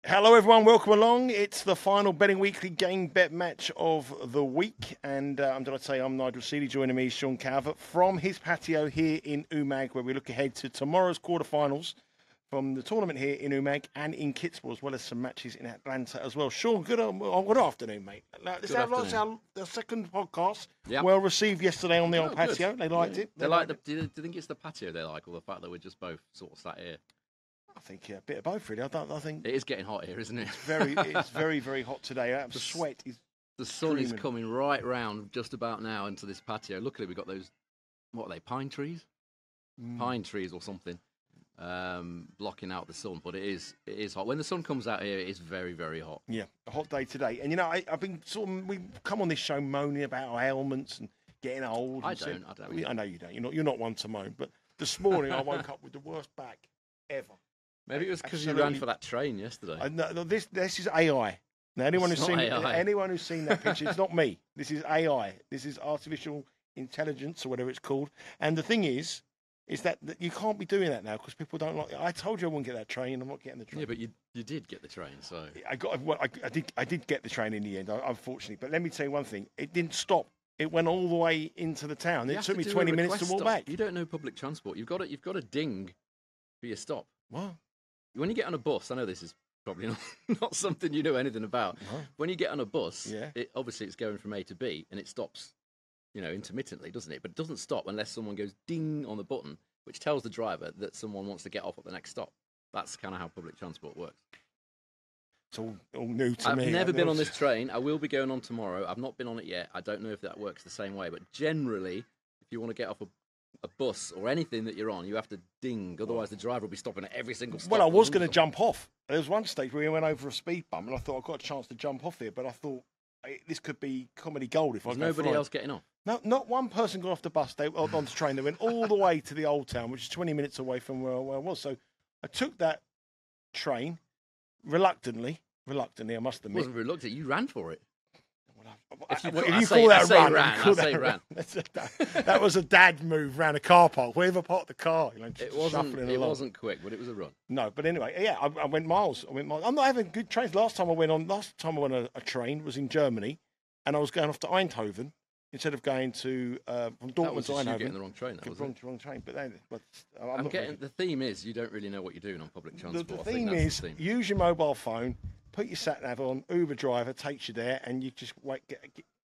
Hello everyone, welcome along. It's the final Betting Weekly game bet match of the week. And I'm going to say I'm Nigel Seeley, joining me is Sean Calvert from his patio here in Umag, where we look ahead to tomorrow's quarterfinals from the tournament here in Umag and in Kitzbuhel, as well as some matches in Atlanta as well. Sean, good afternoon, mate. This is our second podcast. Yep. Well received yesterday on the old patio. Good. They liked it. They liked it. Do you think it's the patio they like, or the fact that we're just both sort of sat here? I think a bit of both, really. I think it is getting hot here, isn't it? It's very, very hot today. The sweat is. The sun is coming right round just about now into this patio. Luckily, we've got those. What are they? Pine trees? Pine trees or something, blocking out the sun. But it is hot. When the sun comes out here, it is very, very hot. Yeah, a hot day today. And I've been we've come on this show moaning about our ailments and getting old. I don't. I know you don't. You're not one to moan. But this morning I woke up with the worst back ever. Maybe it was because you ran for that train yesterday. No, this is AI. Now, anyone who's seen that picture, it's not me. This is AI. This is artificial intelligence or whatever it's called. And the thing is that you can't be doing that now because people don't like it. I told you I wouldn't get that train. I'm not getting the train. Yeah, but you did get the train, so I did get the train in the end, unfortunately. But let me tell you one thing: it didn't stop. It went all the way into the town. It took me 20 minutes to walk back. You don't know public transport. You've got a ding for your stop. What? When you get on a bus, I know this is probably not something you know anything about. No. When you get on a bus, obviously it's going from A to B, and it stops, intermittently, doesn't it? But it doesn't stop unless someone goes ding on the button, which tells the driver that someone wants to get off at the next stop. That's kind of how public transport works. It's all new to me. I've never been on this train. I will be going on tomorrow. I've not been on it yet. I don't know if that works the same way. But generally, if you want to get off a bus or anything that you're on, you have to ding. Otherwise, the driver will be stopping at every single stop. Well, I was going to jump off. There was one stage where we went over a speed bump, and I thought I got a chance to jump off there. But I thought this could be comedy gold if I was nobody else getting off. No, not one person got off the bus. On the train. They went all the way to the old town, which is 20 minutes away from where I was. So I took that train reluctantly. I must admit. It wasn't reluctant. You ran for it. If you call that a run, that was a dad move round a car park. Whoever parked the car, it wasn't quick, but it was a run. No, but anyway, yeah, I went miles. I'm not having good trains. Last time I went on a train was in Germany, and I was going off to Eindhoven instead of going to from Dortmund to Eindhoven. You getting the wrong train. Wrong train. But the theme is you don't really know what you're doing on public transport. The theme is use your mobile phone. Put your sat-nav on, Uber driver takes you there, and you just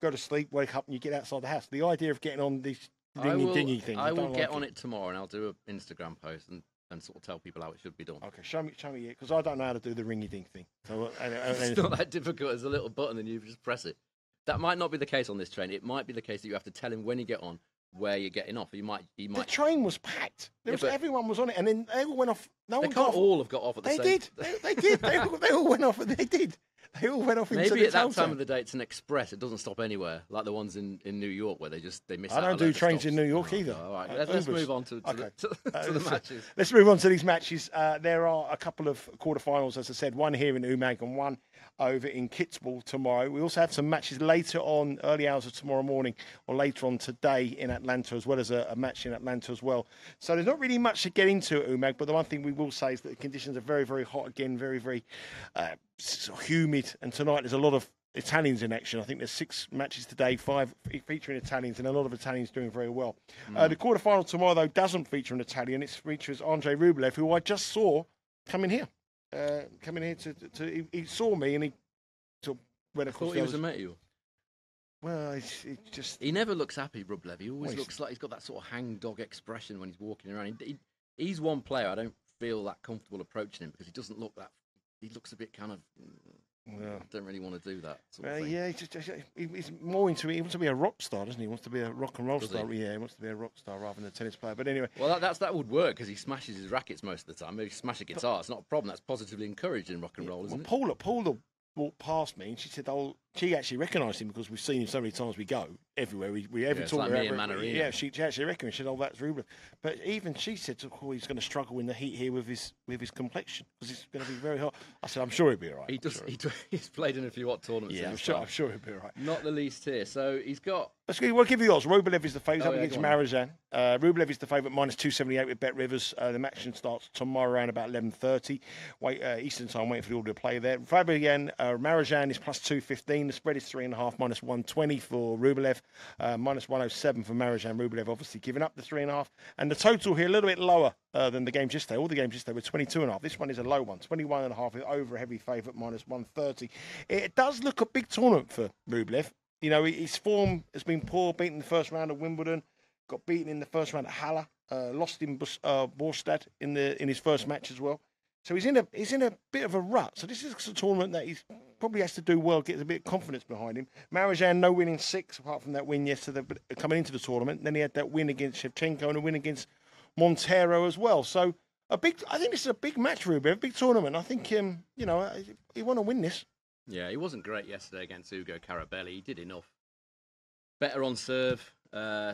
go to sleep, wake up, and you get outside the house. The idea of getting on this dingy thing. I will get on it tomorrow, and I'll do an Instagram post and sort of tell people how it should be done. Okay, show me it, because I don't know how to do the ringy-ding thing. So, it's not that difficult. There's a little button, and you just press it. That might not be the case on this train. It might be the case that you have to tell him when you get on where you're getting off. You might. The train was packed. Everyone was on it, and then they all went off. They can't all have got off at the same time. They did. They all went off. They did. They all went off into the Maybe at that time of the day it's an express. It doesn't stop anywhere, like the ones in New York where they miss out. I don't do trains in New York either. All right, let's move on to the matches. Let's move on to these matches. There are a couple of quarterfinals, as I said, one here in Umag and one over in Kitzbuhel tomorrow. We also have some matches later on, early hours of tomorrow morning, or later on today in Atlanta, as well as a match in Atlanta as well. So there's not really much to get into at Umag, but the one thing we will say is that the conditions are very, very hot again, very, very humid. And tonight there's a lot of Italians in action. I think there's 6 matches today, 5 featuring Italians, and a lot of Italians doing very well. The quarterfinal tomorrow, though, doesn't feature an Italian. It features Andrey Rublev, who I just saw coming here. He saw me and he sort of went across. I thought he was a mate of yours. Well, he never looks happy, Rublev. He always looks like he's got that sort of hangdog expression when he's walking around. He's one player I don't feel that comfortable approaching him because he doesn't look that. He looks a bit kind of. I don't really want to do that. Sort of thing. Yeah, he's more into it. He wants to be a rock star, doesn't he? He wants to be a rock and roll star. Yeah, he wants to be a rock star rather than a tennis player. But anyway. Well, that would work because he smashes his rackets most of the time. Maybe smash a guitar. It's not a problem. That's positively encouraged in rock and roll, isn't it? Paula walked past me and she said, "Oh, she actually recognised him because we've seen him so many times. We go everywhere. We every it's talk like me and Manarino. Yeah, she actually reckoned. She said, "Oh, that's Rublev." But even she said, "Oh, he's going to struggle in the heat here with his complexion because it's going to be very hot." I said, "I'm sure he'll be all right." He's played in a few hot tournaments. Yeah, I'm sure he'll be all right. Not the least here. So he's got. We'll give you yours. Rublev is the favourite Oh, yeah, against Marozsán. Rublev is the favourite -278 with Bet Rivers. The match starts tomorrow around about 11:30. Eastern time, waiting for the order to play there. Fabian, Marozsán is +215. The spread is 3.5 -120 for Rublev. -107 for Marozsán. Rublev obviously giving up the 3.5. And the total here a little bit lower than the games yesterday. All the games yesterday were 22.5. This one is a low one, 21.5 with over a heavy favourite -130. It does look a big tournament for Rublev. You know, his form has been poor, beaten in the first round of Wimbledon, got beaten in the first round at Halle, lost in Borstad in his first match as well. So he's in a bit of a rut. So this is a tournament that he probably has to do well, get a bit of confidence behind him. Marozsán, no win in 6, apart from that win yesterday, coming into the tournament. Then he had that win against Shevchenko and a win against Montero as well. So I think this is a big match, Rublev, a big tournament. I think he want to win this. Yeah, he wasn't great yesterday against Ugo Carabelli. He did enough. Better on serve,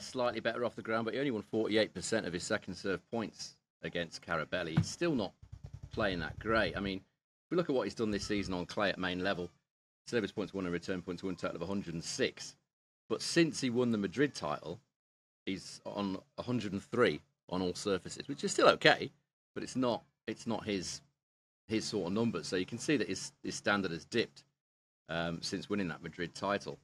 slightly better off the ground, but he only won 48% of his second serve points against Carabelli. He's still not playing that great. I mean, if we look at what he's done this season on clay at main level, service points won and return points won, total of 106. But since he won the Madrid title, he's on 103 on all surfaces, which is still okay, but it's not his sort of numbers. So you can see that his standard has dipped since winning that Madrid title.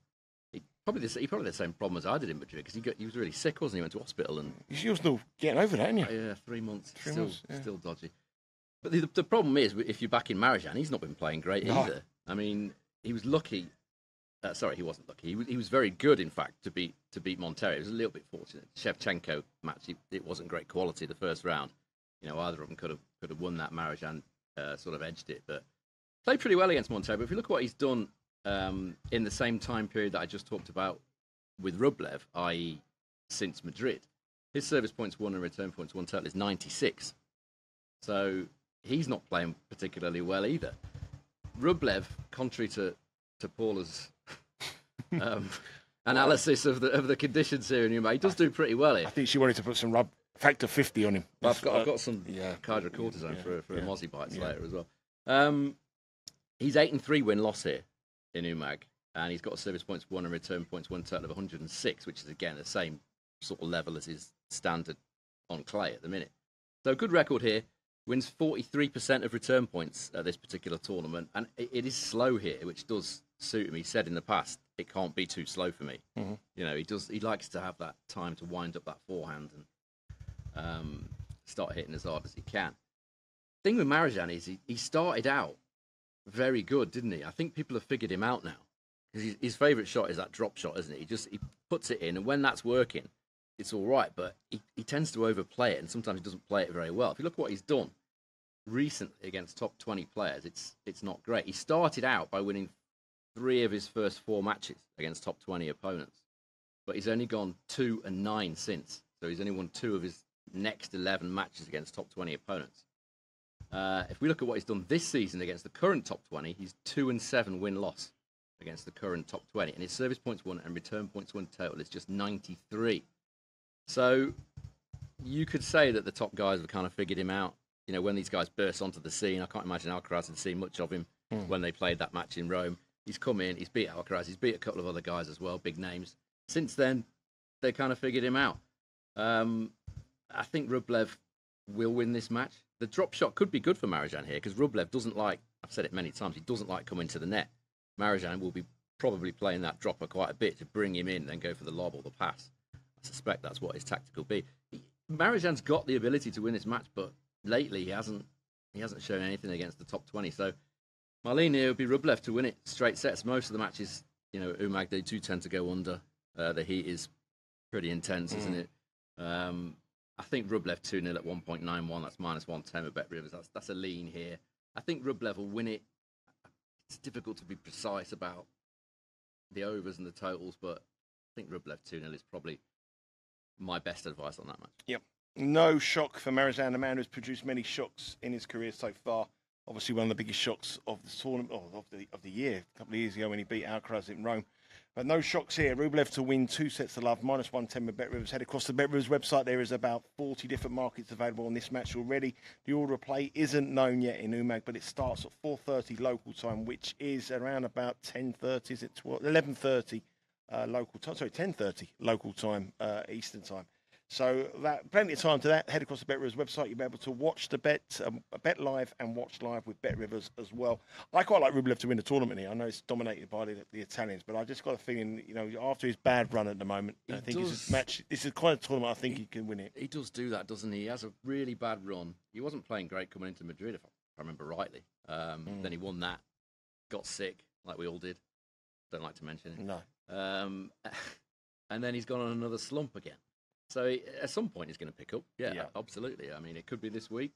He probably the same problem as I did in Madrid because he was really sick, wasn't he? He went to hospital and you're still getting over that, aren't you? Yeah, 3 months. Still dodgy. But the problem is, if you're back in Marozsán, he's not been playing great either. I mean, he was lucky. Sorry, he wasn't lucky. He was very good, in fact, to beat Montero. He was a little bit fortunate. Shevchenko match, it wasn't great quality the first round. You know, either of them could have won that. Marozsán sort of edged it, but played pretty well against Montero. But if you look at what he's done in the same time period that I just talked about with Rublev, i.e. since Madrid, his service points won and return points won total is 96. So he's not playing particularly well either. Rublev, contrary to Paula's analysis of the conditions here in Umag, he does do pretty well here. I think she wanted to put some factor 50 on him. I've got some hydrocortisone for a Mozzie bites later as well. He's 8-3 win-loss here in Umag, and he's got service points won and return points won total of 106, which is again the same sort of level as his standard on clay at the minute. So good record here. Wins 43% of return points at this particular tournament, and it is slow here, which does suit him. He said in the past, it can't be too slow for me. Mm-hmm. You know, he likes to have that time to wind up that forehand and start hitting as hard as he can. The thing with Marozsán is he started out very good, didn't he? I think people have figured him out now. His favourite shot is that drop shot, isn't it? He puts it in, and when that's working, it's all right, but he tends to overplay it, and sometimes he doesn't play it very well. If you look at what he's done recently against top 20 players, it's not great. He started out by winning 3 of his first 4 matches against top 20 opponents, but he's only gone 2-9 since. So he's only won 2 of his next 11 matches against top 20 opponents. If we look at what he's done this season against the current top 20, he's 2-7 win-loss against the current top 20, and his service points won and return points won total is just 93. So you could say that the top guys have kind of figured him out. You know, when these guys burst onto the scene, I can't imagine Alcaraz had seen much of him when they played that match in Rome. He's come in, he's beat Alcaraz, he's beat a couple of other guys as well, big names. Since then, they kind of figured him out. I think Rublev will win this match. The drop shot could be good for Marozsán here because Rublev doesn't like, I've said it many times, he doesn't like coming to the net. Marozsán will be probably playing that dropper quite a bit to bring him in, then go for the lob or the pass. I suspect that's what his tactic will be. Marozsán's got the ability to win this match, but lately he hasn't shown anything against the top 20. So my lean here would be Rublev to win it straight sets. Most of the matches, you know, Umag, they do tend to go under. The heat is pretty intense, isn't it? I think Rublev 2-0 at 1.91. That's -110 with Bet Rivers. That's a lean here. I think Rublev will win it. It's difficult to be precise about the overs and the totals, but I think Rublev 2-0 is probably my best advice on that match. Yep. No shock for Marozsán, the man who's produced many shocks in his career so far. Obviously, one of the biggest shocks of the tournament, of the year, a couple of years ago when he beat Alcaraz in Rome. But no shocks here. Rublev to win 2 sets to love, -110 with BetRivers. Head across the BetRivers website. There is about 40 different markets available on this match already. The order of play isn't known yet in Umag, but it starts at 4:30 local time, which is around about 10:30. Is it 11:30 local time? Sorry, 10:30 local time, Eastern time. So that plenty of time to that. Head across the BetRivers website. You'll be able to watch the bet live and watch live with BetRivers as well. I quite like Rublev to win the tournament here. I know it's dominated by the Italians, but I just got a feeling, after his bad run at the moment, I think this is the kind of tournament I think he can win it. He does do that, doesn't he? He has a really bad run. He wasn't playing great coming into Madrid, if I remember rightly. Then he won that, got sick, like we all did. Don't like to mention it. No. And then he's gone on another slump again. So at some point he's going to pick up. Yeah, absolutely. I mean, it could be this week.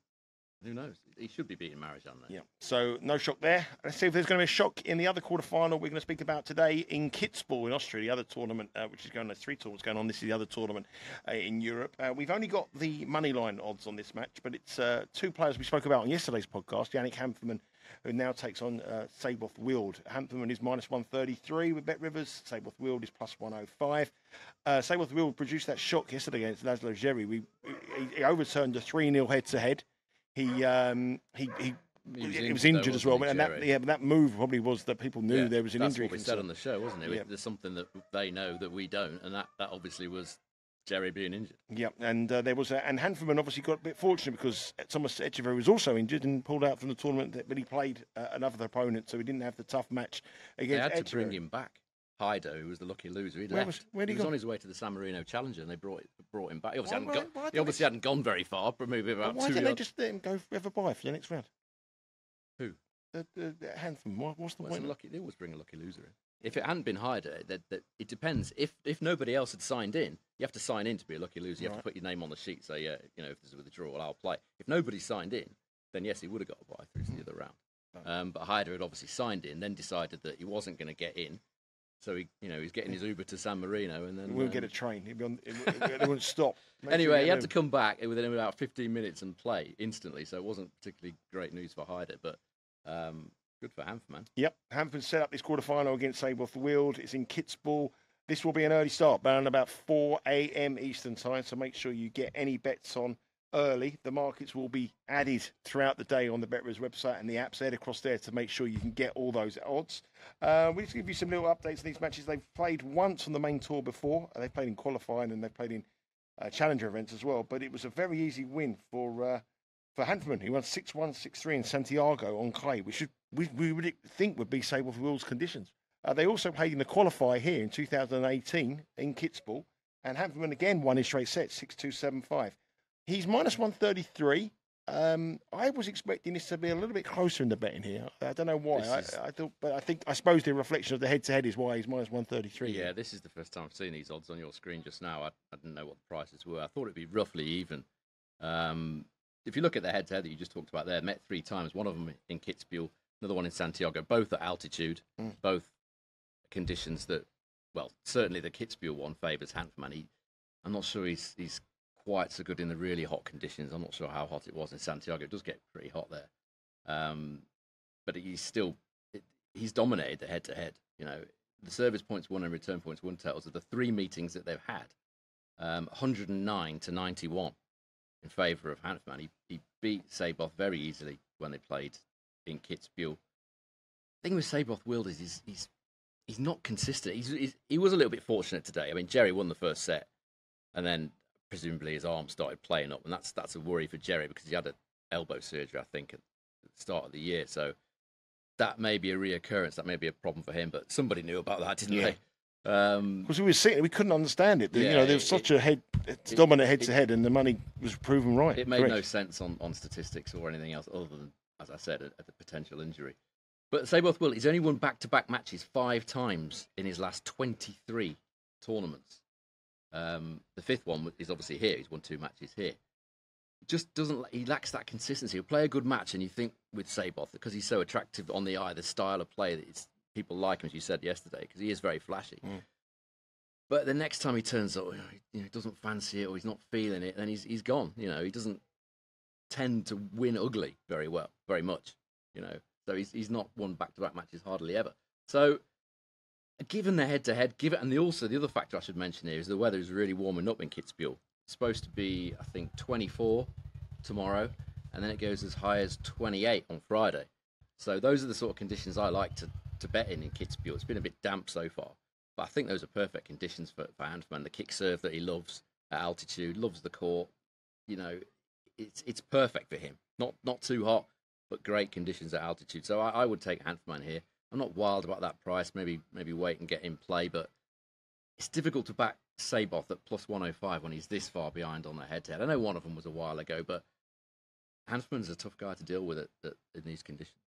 Who knows? He should be beating Marozsán now. Yeah. So no shock there. Let's see if there's going to be a shock in the other quarterfinal we're going to speak about today in Kitzbuhel in Austria, the other tournament, which is going. There's 3 tournaments going on. This is the other tournament in Europe. We've only got the money line odds on this match, but it's 2 players we spoke about on yesterday's podcast. Yannick Hanfmann, who now takes on Seyboth Wild. Hanfmann is -133 with BetRivers. Seyboth Wild is +105. Seyboth Wild produced that shock yesterday against Laszlo Djere. He overturned a 3-0 head-to-head. He was injured as well, and that move probably was that people knew there was an injury. That's what we said on the show, wasn't it? Yeah. There's something that they know that we don't, and that obviously was Djere being injured. Yeah, and there was and Hanfmann obviously got a bit fortunate because Thomas Echeverry was also injured and pulled out from the tournament, but he played another opponent, so he didn't have the tough match against Echeverry. They had to bring him back. Heido, who was the lucky loser, he left. He was on his way to the San Marino Challenger, and they brought him back. He obviously hadn't gone very far, but maybe about 2 yards. Why didn't they just let him go forever by for the next round? Who? The Hanfmann. What's the point? They always bring a lucky loser in. If it hadn't been Heido, it depends. If nobody else had signed in, you have to sign in to be a lucky loser. You have to put your name on the sheet, say, if there's a withdrawal, I'll play. If nobody signed in, then yes, he would have got a bye through to the other round. But Heido had obviously signed in, then decided that he wasn't going to get in. So he's getting his Uber to San Marino, and then he won't get a train. It won't stop. Anyway, he had to come back within about 15 minutes and play instantly. So it wasn't particularly great news for Heido, but good for Hanfmann. Yep, Hanfmann set up this quarterfinal against Seyboth Wild. It's in Kitzbuhel. This will be an early start, around about 4 a.m. Eastern time. So make sure you get any bets on early. The markets will be added throughout the day on the BetRivers website and the apps. Head across there to make sure you can get all those odds. We just give you some little updates on these matches. They've played once on the main tour before. They've played in qualifying and they've played in challenger events as well. But it was a very easy win for Hanfmann. He won 6-1, 6-3 in Santiago on clay, which we would think would be Seyboth Wild's conditions. They also played in the qualifier here in 2018 in Kitzbuhel, and Hanfmann again won his straight set, 6-2, 7-5. He's -133. I was expecting this to be a little bit closer in the betting here. I don't know why. I suppose the reflection of the head-to-head is why he's -133. Yeah, this is the first time I've seen these odds on your screen just now. I didn't know what the prices were. I thought it'd be roughly even. If you look at the head-to-head that you just talked about there, met 3 times. One of them in Kitzbuhel, another one in Santiago. Both at altitude, both conditions that, well, certainly the Kitzbuhel one favours Hanfmann. I'm not sure he's quite so good in the really hot conditions. I'm not sure how hot it was in Santiago. It does get pretty hot there. But he's dominated the head-to-head. The service points won and return points won totals of the 3 meetings that they've had, 109 to 91 in favour of Hanfmann. He beat Seyboth very easily when they played in Kitzbuhel. The thing with Seyboth Wild is he's not consistent. He was a little bit fortunate today. I mean, Djere won the first set, and then presumably his arm started playing up, and that's a worry for Djere because he had an elbow surgery, I think, at the start of the year. So that may be a reoccurrence. That may be a problem for him. But somebody knew about that, didn't they? Because we were seeing it, we couldn't understand it. There was such a dominant head-to-head, and the money was proven right. It made no sense on statistics or anything else other than, as I said, a potential injury. But Seyboth Wild, he's only won back-to-back matches 5 times in his last 23 tournaments. The 5th one is obviously here. He's won 2 matches here. He lacks that consistency. He'll play a good match, and you think with Seyboth, because he's so attractive on the eye, the style of play, that people like him, as you said yesterday, because he is very flashy. But the next time he turns up, he doesn't fancy it or he's not feeling it, then he's gone. He doesn't tend to win ugly very much. you know. So he's not won back-to-back matches hardly ever. So given the head-to-head, and the other factor I should mention here is the weather is really warming up in Kitzbühel. It's supposed to be, I think, 24 tomorrow, and then it goes as high as 28 on Friday. So those are the sort of conditions I like to bet in Kitzbühel. It's been a bit damp so far, but I think those are perfect conditions for Hanfmann. The kick serve that he loves at altitude, loves the court. You know, it's perfect for him. Not too hot, but great conditions at altitude. So I would take Hanfmann here. I'm not wild about that price. Maybe wait and get in play, but it's difficult to back Seyboth at plus 105 when he's this far behind on the head-to-head. I know one of them was a while ago, but Hanfmann's a tough guy to deal with in these conditions.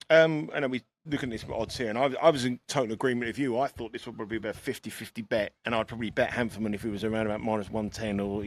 I know we look at this odds here, and I was in total agreement with you. I thought this would probably be about 50-50 bet, and I'd probably bet Hanfmann if he was around about minus 110 or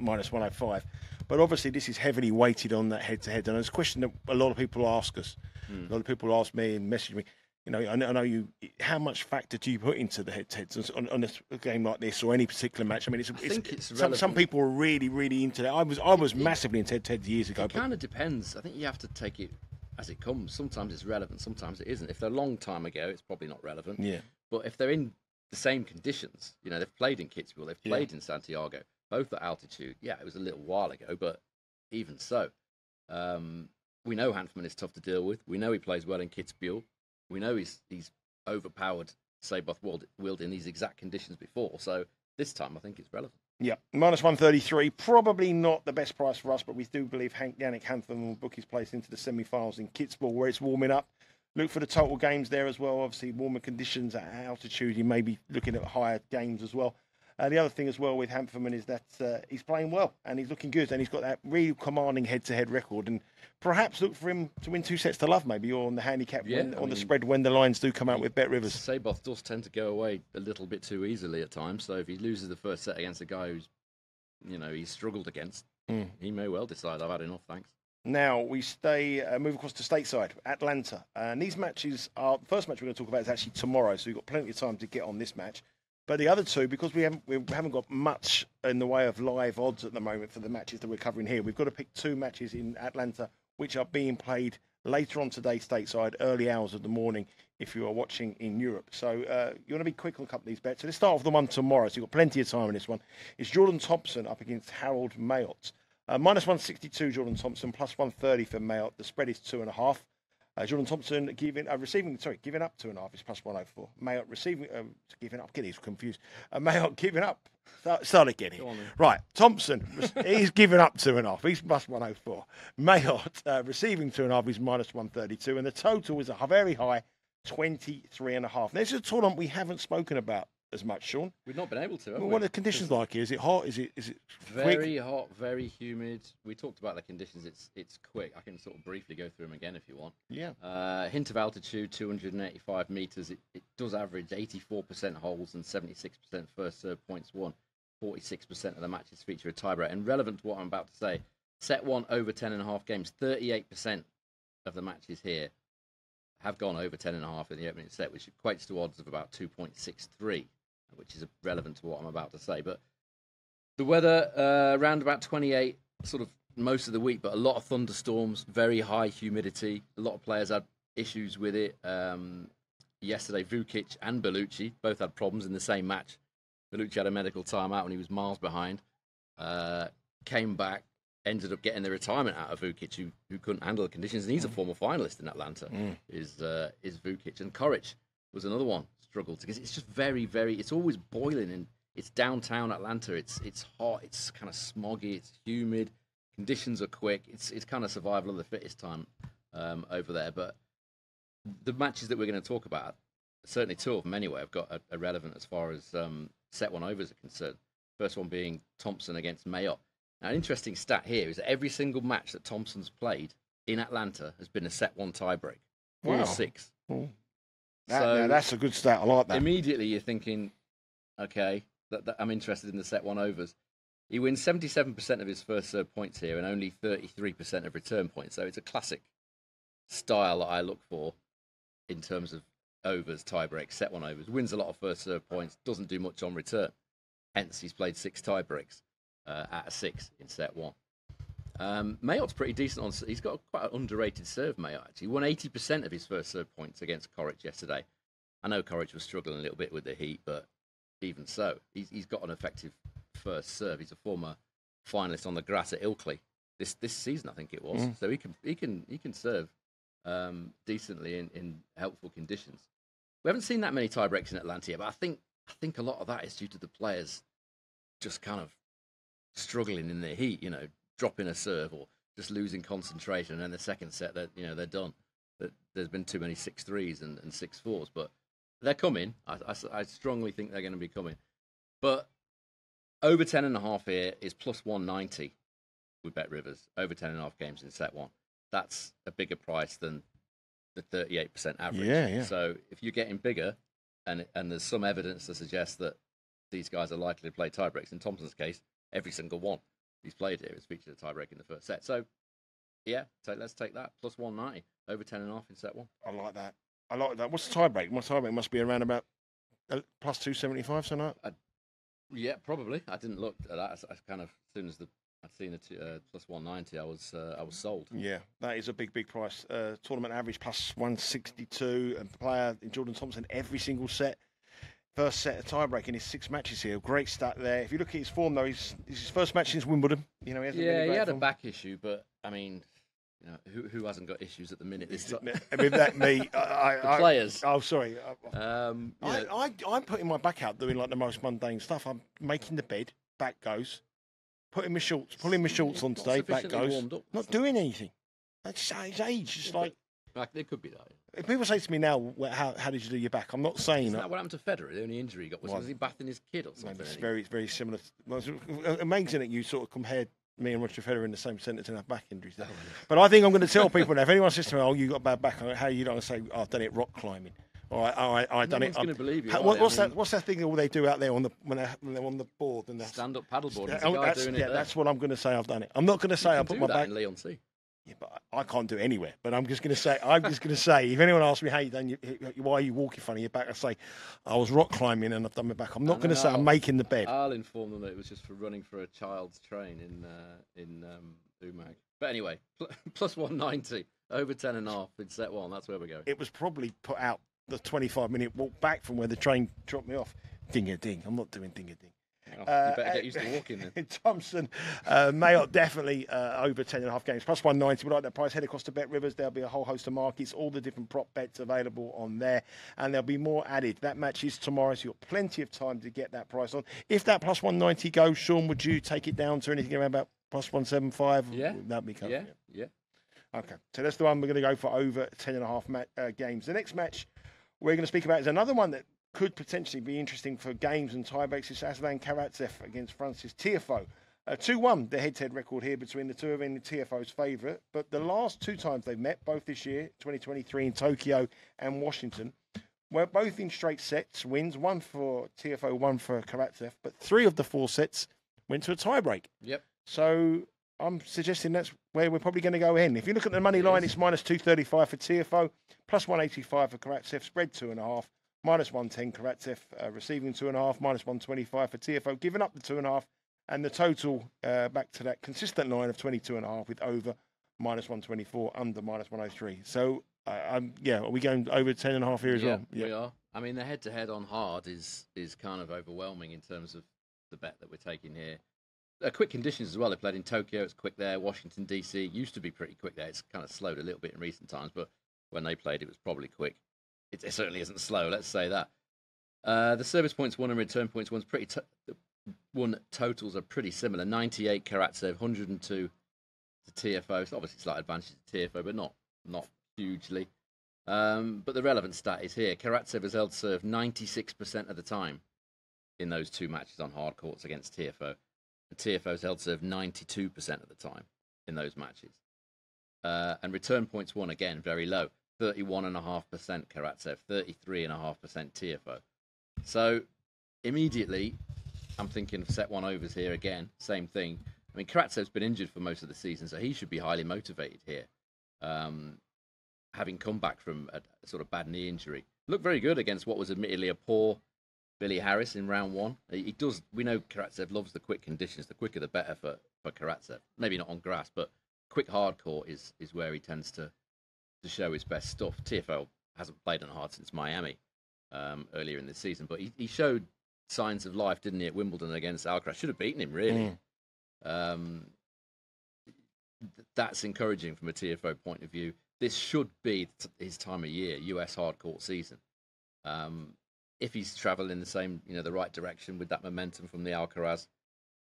minus 105. But obviously, this is heavily weighted on that head-to-head, and it's a question that a lot of people ask us. A lot of people ask me and message me. You know, I know you. How much factor do you put into the head-to-heads on a game like this or any particular match? I mean, some people are really, really into that. I was massively into head-to-heads years ago. It kind of depends. I think you have to take it as it comes. Sometimes it's relevant, sometimes it isn't. If they're a long time ago, it's probably not relevant. Yeah. But if they're in the same conditions, you know, they've played in Kitzbühel, they've played in Santiago, both at altitude. Yeah, it was a little while ago, but even so, we know Hanfmann is tough to deal with. We know he plays well in Kitzbühel. We know he's overpowered Seyboth Wild in these exact conditions before. So this time, I think it's relevant. Yeah, minus 133, probably not the best price for us, but we do believe Yannick Hanfmann will book his place into the semi-finals in Kitzbühel, where it's warming up. Look for the total games there as well. Obviously, warmer conditions at altitude. You may be looking at higher games as well. The other thing as well with Hanfmann is that he's playing well and he's looking good, and he's got that really commanding head-to-head record. And perhaps look for him to win 2 sets to love, maybe, or on the handicap, the spread when the lines do come out with Bet Rivers. Seyboth does tend to go away a little bit too easily at times. So if he loses the first set against a guy who's, you know, he's struggled against, he may well decide, I've had enough, thanks. Now we move across to stateside, Atlanta. And these matches the first match we're going to talk about is actually tomorrow, so we've got plenty of time to get on this match. But the other two, because we haven't got much in the way of live odds at the moment for the matches that we're covering here, we've got to pick 2 matches in Atlanta which are being played later on today stateside, early hours of the morning if you are watching in Europe. So you want to be quick on a couple of these bets. So let's start with the one tomorrow, so you've got plenty of time in this one. It's Jordan Thompson up against Harold Mayot. Minus 162 Jordan Thompson, plus 130 for Mayot. The spread is 2.5. Jordan Thompson giving up 2.5 is plus 104. Mayot giving up. Getting confused. Mayot giving up. Start again here. Right, Thompson, he's giving up 2.5. He's plus 104. Mayot receiving 2.5 is minus 132, and the total is a very high 23.5. Now, this is a tournament we haven't spoken about as much, Sean. We've not been able to. What are the conditions like here? Is it hot? Is it very hot, very humid? We talked about the conditions. It's quick. I can sort of briefly go through them again if you want. Yeah. Hint of altitude, 285 meters. It does average 84% holes and 76% first serve points won. 46% of the matches feature a tiebreak. And relevant to what I'm about to say, set 1 over 10.5 games. 38% of the matches here have gone over 10.5 in the opening set, which equates to odds of about 2.63. Which is relevant to what I'm about to say. But the weather, around about 28, sort of most of the week, but a lot of thunderstorms, very high humidity. A lot of players had issues with it. Yesterday, Vukic and Bellucci both had problems in the same match. Bellucci had a medical timeout when he was miles behind. Came back, ended up getting the retirement out of Vukic, who couldn't handle the conditions. And he's a former finalist in Atlanta, is Vukic. And Koric was another one. Struggle because it's just very, very. It's always boiling, and it's downtown Atlanta. It's hot. It's kind of smoggy. It's humid. Conditions are quick. It's kind of survival of the fittest time over there. But the matches that we're going to talk about, certainly 2 of them anyway, have got a relevant as far as set 1 overs are concerned. First one being Thompson against Mayot. Now, an interesting stat here is that every single match that Thompson's played in Atlanta has been a set 1 tiebreak. 4-6. Oh. That's a good stat. I like that. Immediately you're thinking, okay, that I'm interested in the set 1 overs. He wins 77% of his first serve points here and only 33% of return points. So it's a classic style that I look for in terms of overs, tiebreaks, set 1 overs. Wins a lot of first serve points, doesn't do much on return. Hence, he's played 6 tiebreaks out of 6 in set 1. Mayot's pretty decent on. He's got quite an underrated serve, Mayot. Actually, he won 80% of his first serve points against Coric yesterday. I know Coric was struggling a little bit with the heat, but even so, he's got an effective first serve. He's a former finalist on the grass at Ilkley this season, I think it was. So he can serve decently in helpful conditions. We haven't seen that many tie breaks in Atlanta yet, but I think a lot of that is due to the players just kind of struggling in the heat, dropping a serve or just losing concentration, and then the second set that they're done. There's been too many 6-3s and 6-4s, but they're coming. I strongly think they're going to be coming. But over 10.5 here is plus 190 with Bet Rivers. Over 10.5 games in set one. That's a bigger price than the 38% average. Yeah. So if you're getting bigger, and there's some evidence to suggest that these guys are likely to play tiebreaks. In Thompson's case, every single one he's played here has featured a tiebreak in the first set. So, yeah, let's take that. Plus 190, over 10.5 in set one. I like that. What's the tiebreak? My tiebreak must be around about plus 275, something like that. Yeah, probably. I didn't look at that. I kind of, as soon as I'd seen the plus 190, I was sold. Yeah, that is a big price. Tournament average plus 162, and player in Jordan Thompson every single set. First set of tiebreak in his 6 matches here. Great stat there. If you look at his form, though, it's his first match since Wimbledon. He hasn't he had a back issue, but I mean, who hasn't got issues at the minute? With that, me, the players. Oh, sorry. I'm putting my back out doing like the most mundane stuff. I'm making the bed, back goes. Pulling my shorts on today, back goes. Not doing anything. That's his age. It's like. It could be that. If people say to me now, how did you do your back? I'm not saying that. What happened to Federer? The only injury he got was he bathing his kid or something? It's very similar. Well, it's amazing that you sort of compared me and Roger Federer in the same sentence and have back injuries. But I think I'm going to tell people now, if anyone says to me, "Oh, you got a bad back," how are you not going to say, "Oh, I've done it rock climbing"? I done it. No one's going to believe you. What's that thing all they do out there when they're on the board and stand up paddleboard? That's what I'm going to say. I've done it. I'm not going to say I put my back in Leon C. Yeah, but I can't do it anywhere. But I'm just going to say, if anyone asks me how you done, why are you walking funny your back? I say, I was rock climbing and I've done my back. I'm not going to say I'm making the bed. I'll inform them that it was just for running for a child's train in Umag. But anyway, plus 190, over 10.5 in set one. That's where we're going. It was probably put out the 25-minute walk back from where the train dropped me off. Ding-a-ding. I'm not doing ding-a-ding. You better get used to walking then. Thompson, Mayot definitely over 10.5 games, plus 190. We like that price. Head across to Bet Rivers. There'll be a whole host of markets, all the different prop bets available on there, and there'll be more added. That match is tomorrow, so you've got plenty of time to get that price on. If that plus 190 goes, Sean, would you take it down to anything around about plus 175? Yeah. That'd be covered. Yeah. Okay, so that's the one we're going to go for over 10.5 games. The next match we're going to speak about is another one that could potentially be interesting for games and tiebreaks. It's Aslan Karatsev against Frances Tiafoe. 2-1, the head-to-head record here between the two of them, Tiafoe's favourite. But the last 2 times they've met, both this year, 2023 in Tokyo and Washington, were both in straight sets, wins, 1 for Tiafoe, 1 for Karatsev. But 3 of the 4 sets went to a tiebreak. Yep. So I'm suggesting that's where we're probably going to go in. If you look at the money line, it's minus 235 for Tiafoe, plus 185 for Karatsev, spread 2.5. Minus 110, Karatsev receiving 2.5, minus 125 for Tiafoe, giving up the 2.5, and the total back to that consistent line of 22.5 with over minus 124, under minus 103. So, are we going over 10.5 here as well? Yeah, we are. I mean, the head-to-head on hard is kind of overwhelming in terms of the bet that we're taking here. Quick conditions as well. They played in Tokyo, it's quick there. Washington, D.C. used to be pretty quick there. It's kind of slowed a little bit in recent times, but when they played, it was probably quick. It certainly isn't slow, let's say that. The service points won and return points won totals are pretty similar. 98 Karatsev, 102 to Tiafoe. It's obviously slight advantage to Tiafoe, but not hugely. But the relevant stat is here. Karatsev has held serve 96% of the time in those 2 matches on hard courts against Tiafoe. And Tiafoe's held serve 92% of the time in those matches. And return points won, again, very low. 31.5% Karatsev, 33.5% Tiafoe. So immediately, I'm thinking of set one overs here again. Same thing. I mean, Karatsev's been injured for most of the season, so he should be highly motivated here. Having come back from a sort of bad knee injury, looked very good against what was admittedly a poor Billy Harris in round 1. He does. We know Karatsev loves the quick conditions. The quicker, the better for for Karatsev. Maybe not on grass, but quick hard court is where he tends to show his best stuff. Tiafoe hasn't played on hard since Miami earlier in the season, but he showed signs of life, didn't he, at Wimbledon against Alcaraz? Should have beaten him, really. That's encouraging from a Tiafoe point of view. This should be his time of year, US hard court season. If he's travelling the right direction with that momentum from the Alcaraz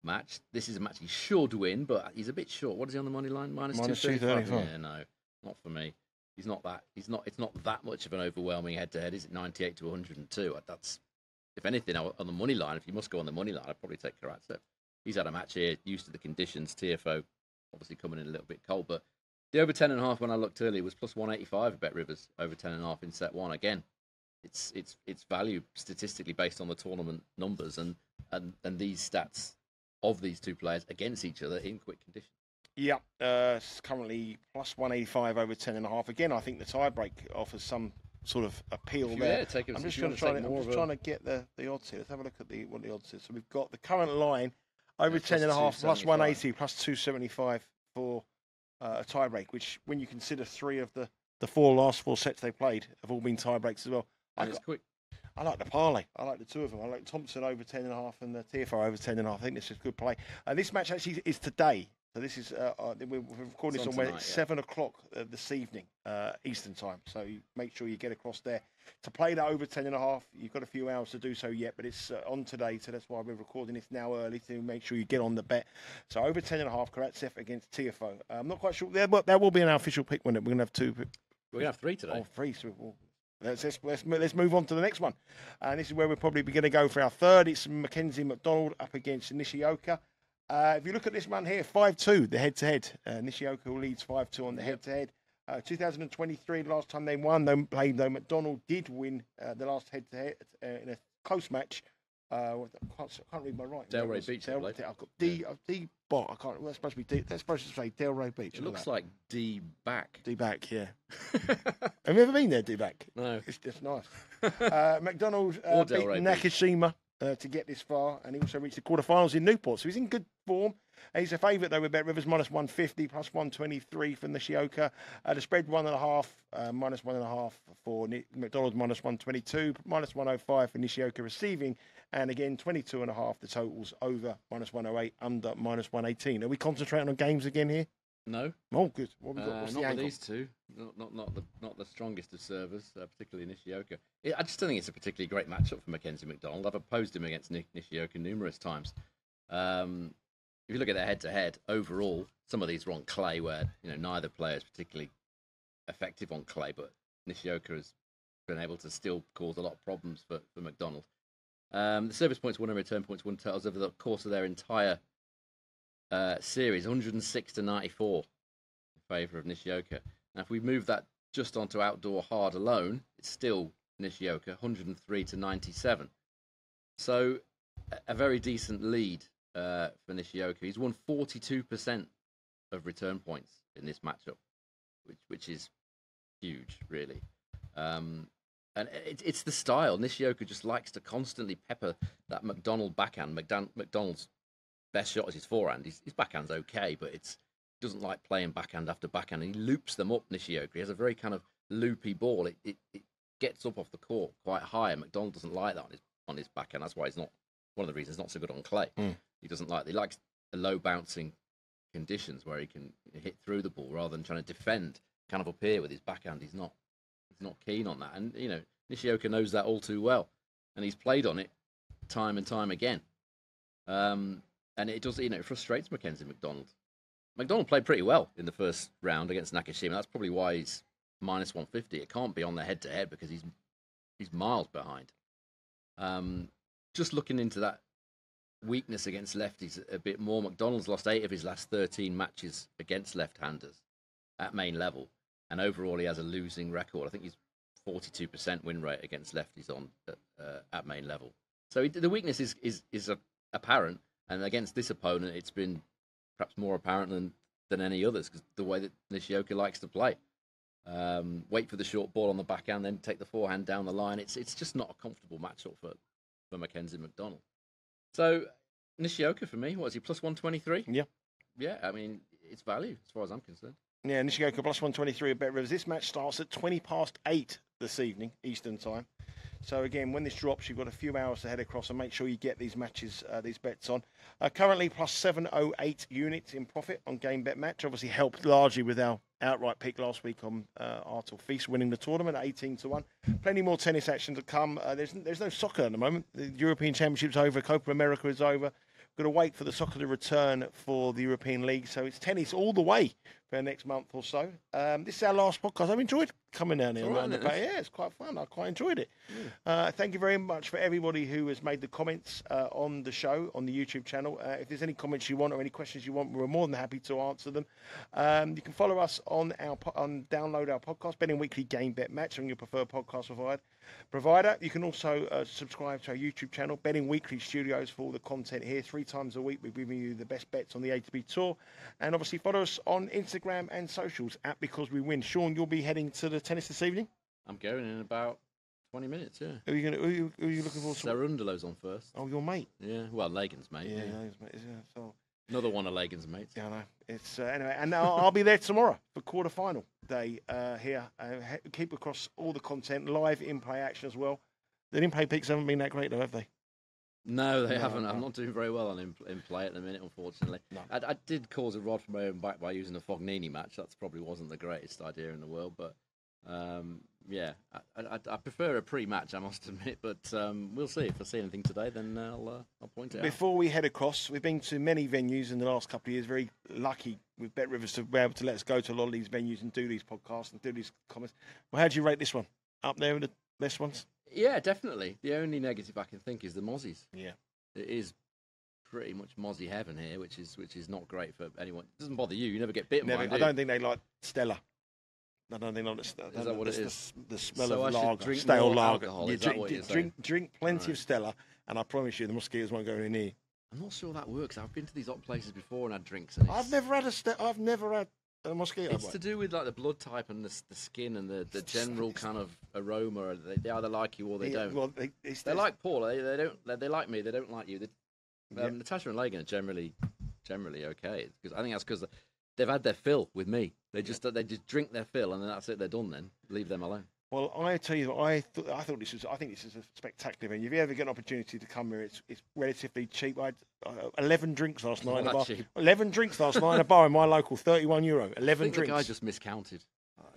match, this is a match he should win, but he's a bit short. What is he on the money line? Minus 235. Yeah, no, not for me. He's not that. It's not that much of an overwhelming head-to-head. Is it 98 to 102? That's, if anything, on the money line. If you must go on the money line, I'd probably take Karatsev. He's had a match here, used to the conditions. Tiafoe obviously coming in a little bit cold, but the over 10.5 when I looked earlier was plus 185 at Bet Rivers, over 10.5 in set one. Again, it's value statistically based on the tournament numbers and these stats of these two players against each other in quick conditions. Yeah, it's currently plus 185 over 10.5. Again, I think the tiebreak offers some sort of appeal there. I'm just trying to get the odds here. Let's have a look at what the odds is. So we've got the current line over 10.5 plus 180 plus 275 for a tiebreak, which when you consider three of the last four sets they played have all been tiebreaks as well. And it's quick. I like the parlay. I like the two of them. I like Thompson over 10.5 and the Tiafoe over 10.5. I think this is a good play. And this match actually is today. So this is we're recording this on 7 o'clock this evening Eastern time. So you make sure you get across there to play that over 10.5. You've got a few hours to do so yet, but it's on today. So that's why we're recording this now early to make sure you get on the bet. So over 10.5, Karatsev against Tiafoe. I'm not quite sure. That will be an official pick when we're going to have two. We're going to have three today. Oh, three. So let's move on to the next one. And this is where we're probably going to go for our third. It's Mackenzie McDonald up against Nishioka. If you look at this one here, 5-2, the head-to-head. Nishioka leads 5-2 on the head-to-head. 2023, the last time they won, though McDonald did win the last head-to-head in a close match. I can't read my writing. Delray Beach. I've got D Bot. I can't. That's supposed to be D. That's supposed to say Delray Beach. It looks like D back. D back, yeah. Have you ever been there, D back? No. It's just nice. McDonald beat Nakashima to get this far, and he also reached the quarterfinals in Newport, so he's in good form. He's a favourite though with Bet Rivers, minus 150, plus 123 for Nishioka. The spread 1.5, minus 1.5 for McDonald, minus 122, minus 105 for Nishioka receiving, and again 22.5 the totals over minus 108, under minus 118. Are we concentrating on games again here? No. Oh, good. What have we got? What's the not angle? With these two. Not the strongest of servers, particularly Nishioka. I just don't think it's a particularly great matchup for Mackenzie McDonald. I've opposed him against Nishioka numerous times. If you look at their head-to-head, overall, some of these are on clay where neither player is particularly effective on clay, but Nishioka has been able to still cause a lot of problems for McDonald. The service points won and return points won totals over the course of their entire series, 106 to 94 in favour of Nishioka. Now, if we move that just onto outdoor hard alone, it's still Nishioka, 103 to 97. So a very decent lead for Nishioka. He's won 42% of return points in this matchup, which is huge, really. And it's the style. Nishioka just likes to constantly pepper that McDonald backhand. McDonald's best shot is his forehand. His backhand's okay, but he doesn't like playing backhand after backhand. He loops them up, Nishioka. He has a very kind of loopy ball. It gets up off the court quite high, and McDonald doesn't like that on his backhand. That's why he's not one of the reasons he's not so good on clay. He doesn't like. He likes the low bouncing conditions where he can hit through the ball rather than trying to defend kind of up here with his backhand. He's not keen on that, and Nishioka knows that all too well, and he's played on it time and time again. And it does, it frustrates Mackenzie McDonald. McDonald played pretty well in the first round against Nakashima. That's probably why he's minus 150. It can't be on the head-to-head because he's miles behind. Just looking into that weakness against lefties a bit more, McDonald's lost 8 of his last 13 matches against left-handers at main level, and overall he has a losing record. I think he's 42% win rate against lefties at main level. So the weakness is apparent, and against this opponent, it's been perhaps more apparent than any others because the way that Nishioka likes to play. Wait for the short ball on the backhand, then take the forehand down the line. It's just not a comfortable matchup for Mackenzie McDonald. So Nishioka for me, what is he, plus 123? Yeah. Yeah, I mean, it's value as far as I'm concerned. Yeah, Nishioka plus 123 at Bet Rivers. This match starts at 8:20 this evening, Eastern time. So again, when this drops, you've got a few hours to head across and make sure you get these matches, these bets on. Currently plus 708 units in profit on Game Bet Match. Obviously helped largely with our outright pick last week on Artel Feast winning the tournament at 18-1. Plenty more tennis action to come. There's no soccer at the moment. The European Championship's over. Copa America is over. Got to wait for the soccer to return for the European League. So it's tennis all the way for the next month or so. This is our last podcast. I've enjoyed coming down here. Yeah, it's quite fun. I quite enjoyed it. Thank you very much for everybody who has made the comments on the show, on the YouTube channel. If there's any comments you want or any questions you want, we're more than happy to answer them. You can follow us on download our podcast, Betting Weekly Game Bet Match, on your preferred podcast provider. You can also subscribe to our YouTube channel, Betting Weekly Studios, for all the content here. 3 times a week, we're giving you the best bets on the ATP Tour. And obviously follow us on Instagram and socials at Because We Win. Sean, you'll be heading to the tennis this evening? I'm going in about 20 minutes, yeah. Who are you looking for? Sarundelo's on first. Oh, your mate? Yeah, well, Lagan's mate. Yeah, his mate. Yeah, so... Another one of Lagan's mates. Yeah, I know. It's anyway, and I'll be there tomorrow for quarter-final day here. Keep across all the content, live in-play action as well. The in-play picks haven't been that great, though, have they? No, they haven't. I'm not doing very well on in-play at the minute, unfortunately. No. I did cause a rod from my own back by using a Fognini match. That probably wasn't the greatest idea in the world, but yeah, I prefer a pre-match, I must admit. But we'll see. If I see anything today, then I'll point it out. Before we head across, we've been to many venues in the last couple of years. Very lucky with Bet Rivers to be able to let us go to a lot of these venues and do these podcasts and do these comments. Well, how do you rate this one? Up there with the best ones? Yeah, definitely. The only negative I can think is the mozzies. Yeah, it is pretty much mozzie heaven here, which is not great for anyone. It doesn't bother you. You never get bitten by it. I don't think they like Stella. I don't think is that what it is? The smell so of I lager, stale lager. Alcohol. Drink plenty of Stella, and I promise you, the mosquitoes won't go in here. I'm not sure that works. I've been to these hot places before and had drinks. And I've never had a mosquito. It's to do with like the blood type and the skin and the general kind of aroma. They either like you or they don't. Well, they like Paul. They like me. They don't like you. Natasha and Lagan are generally okay. Because I think that's because they've had their fill with me. They just drink their fill and then that's it. They're done. Then leave them alone. Well, I tell you, I think this is a spectacular venue. If you ever get an opportunity to come here, it's relatively cheap. I had 11 drinks last night in a bar. 11 drinks last night in a bar in my local, €31. 11 drinks. The guy just miscounted.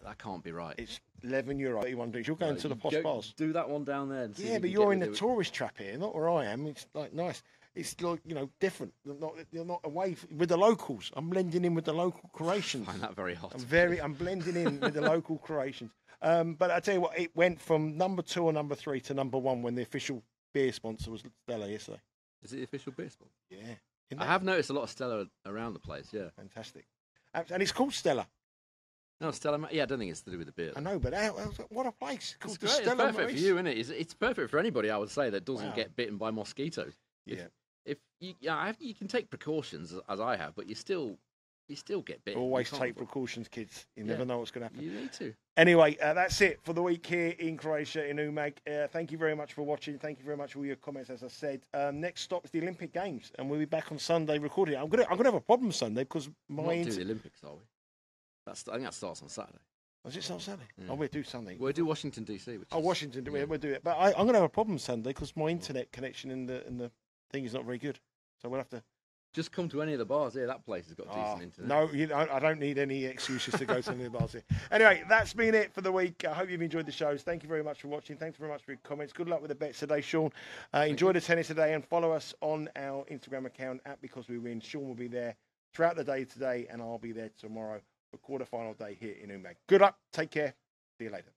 That can't be right. It's €11, 31 drinks. You're going to the posh bars. Do that one down there. And see but you're in the tourist trap here, not where I am. It's like nice. It's like, different. You're not away with the locals. I'm blending in with the local Croatians. I find that very hot. I'm blending in with the local Croatians. But I tell you what, it went from number 2 or number 3 to number 1 when the official beer sponsor was Stella yesterday. Is it the official beer sponsor? Yeah. I have noticed a lot of Stella around the place, yeah. Fantastic. And it's called Stella. No, Stella. Yeah, I don't think it's to do with the beer. I know, but what a place. It's great. Stella. It's perfect for you, isn't it? It's perfect for anybody, I would say, that doesn't get bitten by mosquitoes. Yeah. If you can take precautions, as I have, but you still get bitten. Always take precautions, kids. You never know what's going to happen. You need to. Anyway, that's it for the week here in Croatia, in Umag. Thank you very much for watching. Thank you very much for all your comments, as I said. Next stop is the Olympic Games, and we'll be back on Sunday recording. I'm gonna have a problem Sunday because we're not doing the Olympics, are we? I think that starts on Saturday. Does it start Saturday? Yeah. Oh, we'll do Sunday. We'll do Washington DC. Washington. Yeah. We'll do it. But I'm going to have a problem Sunday because my internet connection in the thing is not very good. So we'll have to just come to any of the bars here. That place has got decent internet. No, I don't need any excuses to go to any of the bars here. Anyway, that's been it for the week. I hope you've enjoyed the shows. Thank you very much for watching. Thanks very much for your comments. Good luck with the bets today, Sean. Enjoy the tennis today and follow us on our Instagram account at Because We Win. Sean will be there throughout the day today, and I'll be there tomorrow for quarter-final day here in Umag. Good luck. Take care. See you later.